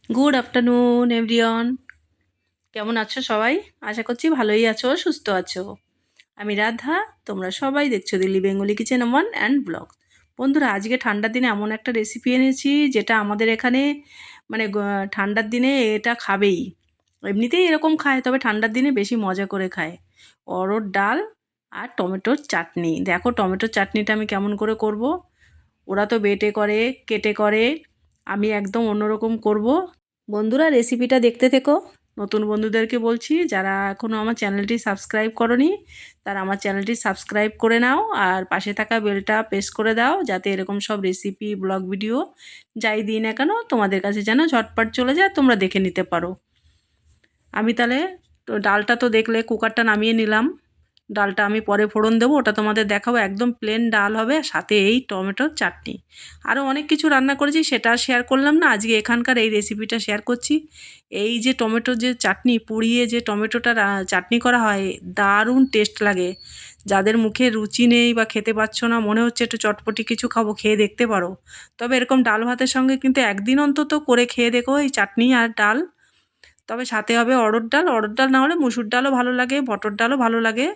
Good afternoon everyone. কেমন আছো সবাই? আশা করছি ভালোই আছো, সুস্থ আছো। আমি রাধা। তোমরা সবাই দেখছো Delhi Bengali kitchen one and blog. বন্ধুরা, আজকে ঠান্ডার দিনে এমন একটা রেসিপি এনেছি যেটা আমাদের এখানে মানে ঠান্ডার দিনে এটা খাবেই। এমনিতেই এরকম খায়, তবে ঠান্ডার দিনে বেশি মজা করে খায়। অরহর ডাল আর টমেটোর চাটনি। দেখো টমেটোর চাটনিটা আমি কেমন করে করব। ওরা তো বেটে করে, কেটে করে, আমি একদম অন্যরকম করব। বন্ধুরা, রেসিপিটা দেখতে থেকো। নতুন বন্ধুদেরকে বলছি, যারা এখনও আমার চ্যানেলটি সাবস্ক্রাইব করনি তারা আমার চ্যানেলটি সাবস্ক্রাইব করে নাও আর পাশে থাকা বেলটা প্রেস করে দাও, যাতে এরকম সব রেসিপি ব্লগ ভিডিও যাই দিই না কেন তোমাদের কাছে যেন ঝটপট চলে যায়, তোমরা দেখে নিতে পারো। আমি তাহলে তো ডালটা তো দেখলে, কুকারটা নামিয়ে নিলাম। ডালটা আমি পরে ফোড়ন দেবো, ওটা তোমাদের দেখাবো। একদম প্লেন ডাল হবে, সাথে এই টমেটোর চাটনি। আরও অনেক কিছু রান্না করেছি, সেটা আর শেয়ার করলাম না। আজকে এখানকার এই রেসিপিটা শেয়ার করছি। এই যে টমেটোর যে চাটনি, পুড়িয়ে যে টমেটোটা চাটনি করা হয়, দারুণ টেস্ট লাগে। যাদের মুখে রুচি নেই বা খেতে পাচ্ছ না, মনে হচ্ছে একটু চটপটি কিছু খাবো, খেয়ে দেখতে পারো। তবে এরকম ডাল ভাতের সঙ্গে কিন্তু একদিন অন্তত করে খেয়ে দেখো এই চাটনি আর ডাল। তবে সাথে হবে অড়হর ডাল। অড়হর ডাল না হলে মুসুর ডালও ভালো লাগে, মটর ডালও ভালো লাগে।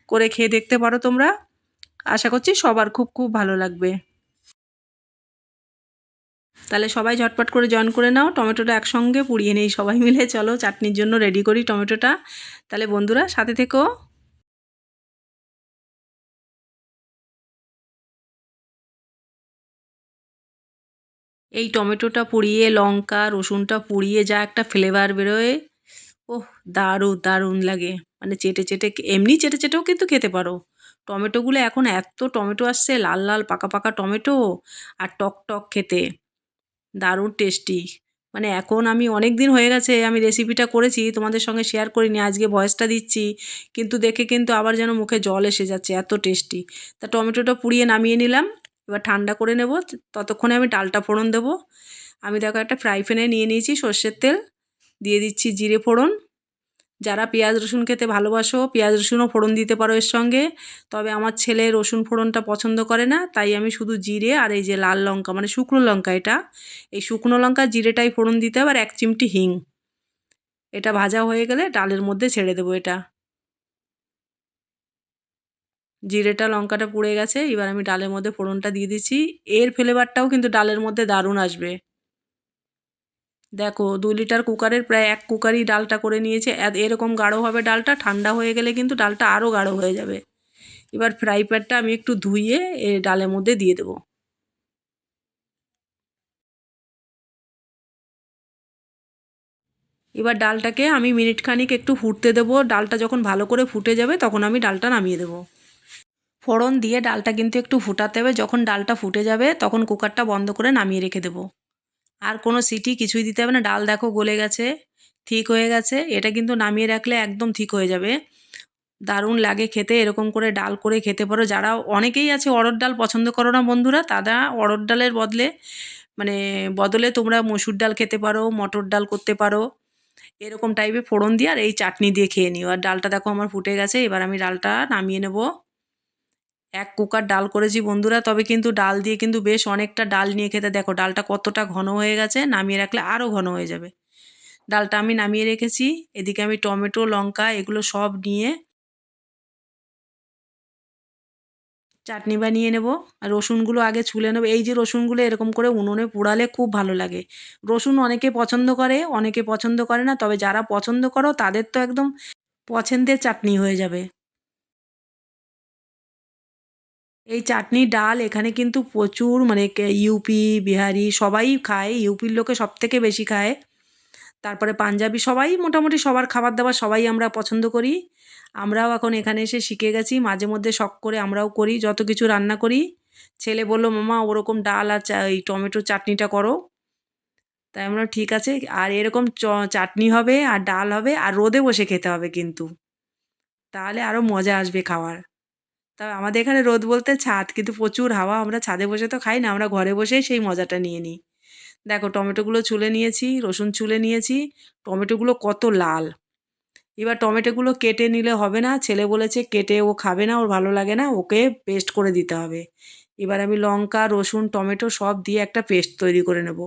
করে খেয়ে দেখতে পারো তোমরা। আশা করছি সবার খুব খুব ভালো লাগবে। তাহলে সবাই ঝটপট করে জয়েন করে নাও। টমেটোটা একসঙ্গে পুড়িয়ে নেই সবাই মিলে। চলো চাটনির জন্য রেডি করি টমেটোটা। তাহলে বন্ধুরা সাথে থেকো। এই টমেটোটা পুড়িয়ে, লঙ্কা রসুনটা পুড়িয়ে যা একটা ফ্লেভার বেরোয়, ওহ, দারুণ দারুণ লাগে। মানে চেটে চেটে, এমনি চেটে চেটেও কিন্তু খেতে পারো। টমেটোগুলো এখন এত টমেটো আসছে, লাল লাল পাকা পাকা টমেটো, আর টক টক খেতে দারুণ টেস্টি। মানে এখন আমি অনেক দিন হয়ে গেছে আমি রেসিপিটা করেছি, তোমাদের সঙ্গে শেয়ার করিনি, আজকে ভয়েসটা দিচ্ছি। কিন্তু দেখে কিন্তু আবার যেন মুখে জল এসে যাচ্ছে, এত টেস্টি। তা টমেটোটা পুড়িয়ে নামিয়ে নিলাম। এবার ঠান্ডা করে নেব। ততক্ষণে আমি ডালটা ফোড়ন দেবো। আমি দেখো একটা ফ্রাই প্যানে নিয়ে নিয়েছি সর্ষের তেল। দিয়ে দিচ্ছি জিরে ফোড়ন। যারা পেঁয়াজ রসুন খেতে ভালোবাসো, পেঁয়াজ রসুনও ফোড়ন দিতে পারো এর সঙ্গে। তবে আমার ছেলে রসুন ফোড়নটা পছন্দ করে না, তাই আমি শুধু জিরে আর এই যে লাল লঙ্কা, মানে শুকনো লঙ্কা এটা, এই শুকনো লঙ্কা জিরেটাই ফোড়ন দিতে হবে, আর এক চিমটি হিং। এটা ভাজা হয়ে গেলে ডালের মধ্যে ছেড়ে দেবো এটা। জিরেটা লঙ্কাটা পুড়ে গেছে, এবার আমি ডালের মধ্যে ফোড়নটা দিয়ে দিচ্ছি। এর ফ্লেভারটাও কিন্তু ডালের মধ্যে দারুণ আসবে। দেখো 2 লিটার কুকারের প্রায় 1 কুকারই ডালটা করে নিয়েছে। এরকম গাঢ় হবে ডালটা, ঠান্ডা হয়ে গেলে কিন্তু ডালটা আরও গাঢ় হয়ে যাবে। এবার ফ্রাই প্যানটা আমি একটু ধুয়ে ডালের মধ্যে দিয়ে দেবো। এবার ডালটাকে আমি মিনিট খানিক একটু ফুটতে দেবো। ডালটা যখন ভালো করে ফুটে যাবে তখন আমি ডালটা নামিয়ে দেবো। ফোড়ন দিয়ে ডালটা কিন্তু একটু ফুটাতে হবে। যখন ডালটা ফুটে যাবে তখন কুকারটা বন্ধ করে নামিয়ে রেখে দেবো। আর কোনো সিটি কিছুই দিতে হবে না। ডাল দেখো গলে গেছে, ঠিক হয়ে গেছে। এটা কিন্তু নামিয়ে রাখলে একদম ঠিক হয়ে যাবে। দারুণ লাগে খেতে, এরকম করে ডাল করে খেতে পারো। যারা, অনেকেই আছে অড়হর ডাল পছন্দ করো না বন্ধুরা, তারা অড়হর ডালের বদলে মানে বদলে তোমরা মসুর ডাল খেতে পারো, মটর ডাল করতে পারো। এরকম টাইপের ফোড়ন দিয়ে আর এই চাটনি দিয়ে খেয়ে নিও। আর ডালটা দেখো আমার ফুটে গেছে, এবার আমি ডালটা নামিয়ে নেব। 1 কুকার ডাল করেছি বন্ধুরা, তবে কিন্তু ডাল দিয়ে কিন্তু বেশ অনেকটা ডাল নিয়ে খেতে। দেখো ডালটা কতটা ঘন হয়ে গেছে, নামিয়ে রাখলে আরও ঘন হয়ে যাবে। ডালটা আমি নামিয়ে রেখেছি। এদিকে আমি টমেটো লঙ্কা এগুলো সব নিয়ে চাটনি বানিয়ে নেব। আর রসুনগুলো আগে ছুলে নেব। এই যে রসুনগুলো এরকম করে উনুনে পোড়ালে খুব ভালো লাগে। রসুন অনেকে পছন্দ করে, অনেকে পছন্দ করে না। তবে যারা পছন্দ করো তাদের তো একদম পছন্দের চাটনি হয়ে যাবে। এই চাটনি ডাল এখানে কিন্তু প্রচুর, মানে ইউপি বিহারি সবাই খায়। ইউপির লোকে সবথেকে বেশি খায়। তারপরে পাঞ্জাবি, সবাই মোটামুটি সবার খাবার দাবার সবাই আমরা পছন্দ করি। আমরাও এখন এখানে এসে শিখে গেছি, মাঝে মধ্যে শখ করে আমরাও করি, যত কিছু রান্না করি। ছেলে বলল, মামা ওরকম ডাল আর এই টমেটোর চাটনিটা করো। তাই আমরা ঠিক আছে। আর এরকম চাটনি হবে আর ডাল হবে, আর রোদে বসে খেতে হবে কিন্তু, তাহলে আরও মজা আসবে খাওয়ার। তবে আমাদের এখানে রোদ বলতে ছাদ, কিন্তু প্রচুর হাওয়া। আমরা ছাদে বসে তো খাই না, আমরা ঘরে বসেই সেই মজাটা নিয়ে নিই। দেখো টমেটোগুলো ছুলে নিয়েছি, রসুন ছুলে নিয়েছি। টমেটোগুলো কত লাল। এবার টমেটোগুলো কেটে নিলে হবে না। ছেলে বলেছে কেটে ও খাবে না, ওর ভালো লাগে না, ওকে পেস্ট করে দিতে হবে। এবার আমি লঙ্কা রসুন টমেটো সব দিয়ে একটা পেস্ট তৈরি করে নেব।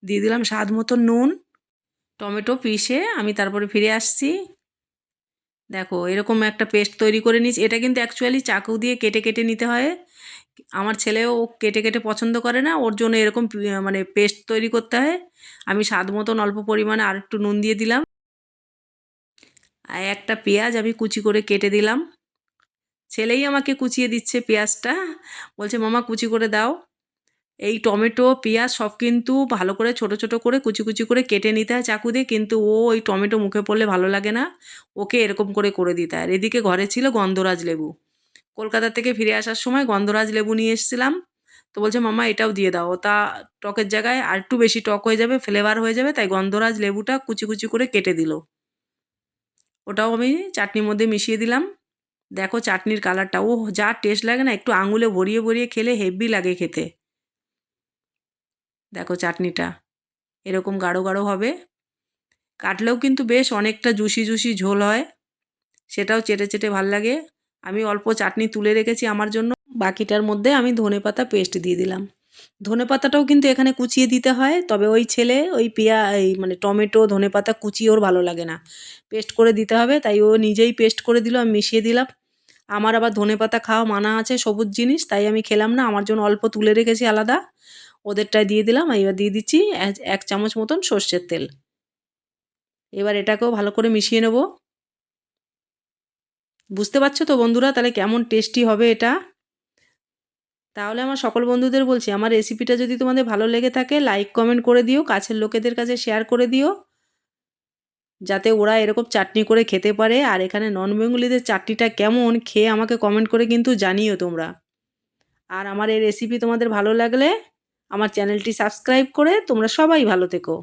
দিয়ে দিলাম স্বাদ মতো নুন। টমেটো পিষে আমি তারপরে ফিরে আসছি। দেখো এরকম একটা পেস্ট তৈরি করে নিয়েছি। এটা কিন্তু অ্যাকচুয়ালি চাকু দিয়ে কেটে কেটে নিতে হয়। আমার ছেলেও কেটে কেটে পছন্দ করে না, ওর জন্য এরকম মানে পেস্ট তৈরি করতে হয়। আমি স্বাদ মতন অল্প পরিমাণে আর একটু নুন দিয়ে দিলাম। আর একটা পেঁয়াজ আমি কুচি করে কেটে দিলাম। ছেলেই আমাকে কুচিয়ে দিচ্ছে পেঁয়াজটা, বলছে মামা কুচি করে দাও। এই টমেটো পেঁয়াজ সব কিন্তু ভালো করে ছোট ছোট করে কুচি কুচি করে কেটে নিতে হয় চাকু দিয়ে, কিন্তু ও ওই টমেটো মুখে পড়লে ভালো লাগে না, ওকে এরকম করে করে দিতে হয়। আর এদিকে ঘরে ছিল গন্ধরাজ লেবু, কলকাতা থেকে ফিরে আসার সময় গন্ধরাজ লেবু নিয়ে এসেছিলাম। তো বলছে মাম্মা এটাও দিয়ে দাও, তা টকের জায়গায় আর একটু বেশি টক হয়ে যাবে, ফ্লেভার হয়ে যাবে, তাই গন্ধরাজ লেবুটা কুচি কুচি করে কেটে দিল। ওটাও আমি চাটনির মধ্যে মিশিয়ে দিলাম। দেখো চাটনির কালারটা, ও যা টেস্ট লাগে না, একটু আঙুলে ভরিয়ে ভরিয়ে খেলে হেভি লাগে খেতে। দেখো চাটনিটা এরকম গাঢ় গাঢ় হবে, কাটলেও কিন্তু বেশ অনেকটা জুসি জুসি ঝোল হয়, সেটাও চেটে চেটে ভাল লাগে। আমি অল্প চাটনি তুলে রেখেছি আমার জন্য, বাকিটার মধ্যে আমি ধনেপাতা পেস্ট দিয়ে দিলাম। ধনেপাতাটাও কিন্তু এখানে কুচিয়ে দিতে হয়, তবে ওই ছেলে ওই এই মানে টমেটো ধনেপাতা কুচিয়ে ওর ভালো লাগে না, পেস্ট করে দিতে হবে, তাই ও নিজেই পেস্ট করে দিল, আমি মিশিয়ে দিলাম। আমার আবার ধনেপাতা খাওয়া মানা আছে, সবুজ জিনিস, তাই আমি খেলাম না, আমার জন্য অল্প তুলে রেখেছি আলাদা, ওদেরটায় দিয়ে দিলাম। এবার দিয়ে দিচ্ছি 1 চামচ মতন সর্ষের তেল। এবার এটাকেও ভালো করে মিশিয়ে নেব। বুঝতে পারছো তো বন্ধুরা তাহলে কেমন টেস্টি হবে এটা? তাহলে আমার সকল বন্ধুদের বলছি, আমার রেসিপিটা যদি তোমাদের ভালো লেগে থাকে লাইক কমেন্ট করে দিও, কাছের লোকেদের কাছে শেয়ার করে দিও, যাতে ওরা এরকম চাটনি করে খেতে পারে। আর এখানে নন বেঙ্গলিদের চাটনিটা কেমন খেয়ে আমাকে কমেন্ট করে কিন্তু জানিও তোমরা। আর আমার এই রেসিপি তোমাদের ভালো লাগলে আমার চ্যানেলটি সাবস্ক্রাইব করে তোমরা সবাই ভালো থেকো।